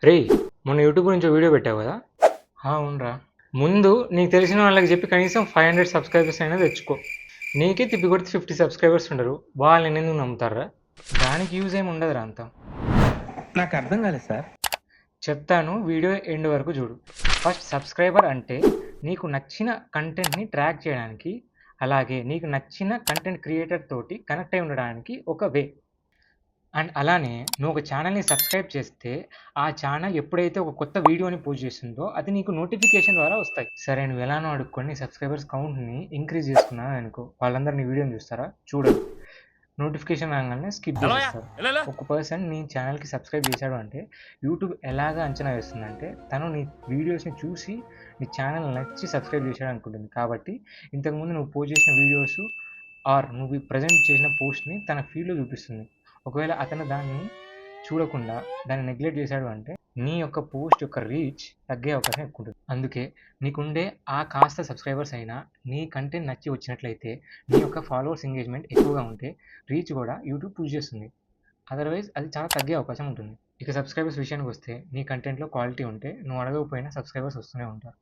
రేయ్, మొన్న యూట్యూబ్ గురించి ఓ వీడియో పెట్టావు కదా? అవునరా. ముందు నీకు తెలిసిన వాళ్ళకి చెప్పి కనీసం 500 సబ్స్క్రైబర్స్ అయినా తెచ్చుకో. నీకే తిప్పి కొడితే 50 సబ్స్క్రైబర్స్ ఉండరు, వాళ్ళని ఎందుకు నమ్ముతారా? దానికి యూజ్ ఏమి ఉండదురా అంతా. నాకు అర్థం కాలేదు సార్. చెప్తాను, వీడియో ఎండ్ వరకు చూడు. ఫస్ట్ సబ్స్క్రైబర్ అంటే నీకు నచ్చిన కంటెంట్ని ట్రాక్ చేయడానికి, అలాగే నీకు నచ్చిన కంటెంట్ క్రియేటర్ తోటి కనెక్ట్ అయి ఉండడానికి ఒక వే. అండ్ అలానే నువ్వు ఒక ఛానల్ని సబ్స్క్రైబ్ చేస్తే ఆ ఛానల్ ఎప్పుడైతే ఒక కొత్త వీడియోని పోస్ట్ చేస్తుందో అది నీకు నోటిఫికేషన్ ద్వారా వస్తాయి. సరే, నువ్వు ఎలానో అడుక్కొని నీ సబ్స్క్రైబర్స్ కౌంట్ని ఇంక్రీజ్ చేసుకున్నావు అనుకో, వాళ్ళందరూ నీ వీడియోని చూస్తారా? చూడరు. నోటిఫికేషన్ రాగానే స్కిప్ చేసేస్తారు. ఒక పర్సన్ నీ ఛానల్కి సబ్స్క్రైబ్ చేశాడు అంటే యూట్యూబ్ ఎలాగా అంచనా వేస్తుందంటే తను నీ వీడియోస్ని చూసి నీ ఛానల్ నచ్చి సబ్స్క్రైబ్ చేశాడు అనుకుంటుంది. కాబట్టి ఇంతకుముందు నువ్వు పోస్ట్ చేసిన వీడియోస్ ఆర్ నువ్వు ప్రజెంట్ చేసిన పోస్ట్ని తన ఫీడ్లో చూపిస్తుంది. ఒకవేళ అతను దాన్ని చూడకుండా దాన్ని నెగ్లెక్ట్ చేశాడు అంటే నీ యొక్క పోస్ట్ యొక్క రీచ్ తగ్గే అవకాశం ఎక్కువ ఉంటుంది. అందుకే నీకుండే ఆ కాస్త సబ్స్క్రైబర్స్ అయినా నీ కంటెంట్ నచ్చి వచ్చినట్లయితే, నీ యొక్క ఫాలోవర్స్ ఎంగేజ్మెంట్ ఎక్కువగా ఉంటే రీచ్ కూడా యూట్యూబ్ పుష్ చేస్తుంది. అదర్వైజ్ అది చాలా తగ్గే అవకాశం ఉంటుంది. ఇక సబ్స్క్రైబర్స్ విషయానికి వస్తే, నీ కంటెంట్లో క్వాలిటీ ఉంటే నువ్వు అడగకపోయినా సబ్స్క్రైబర్స్ వస్తూనే ఉంటారు.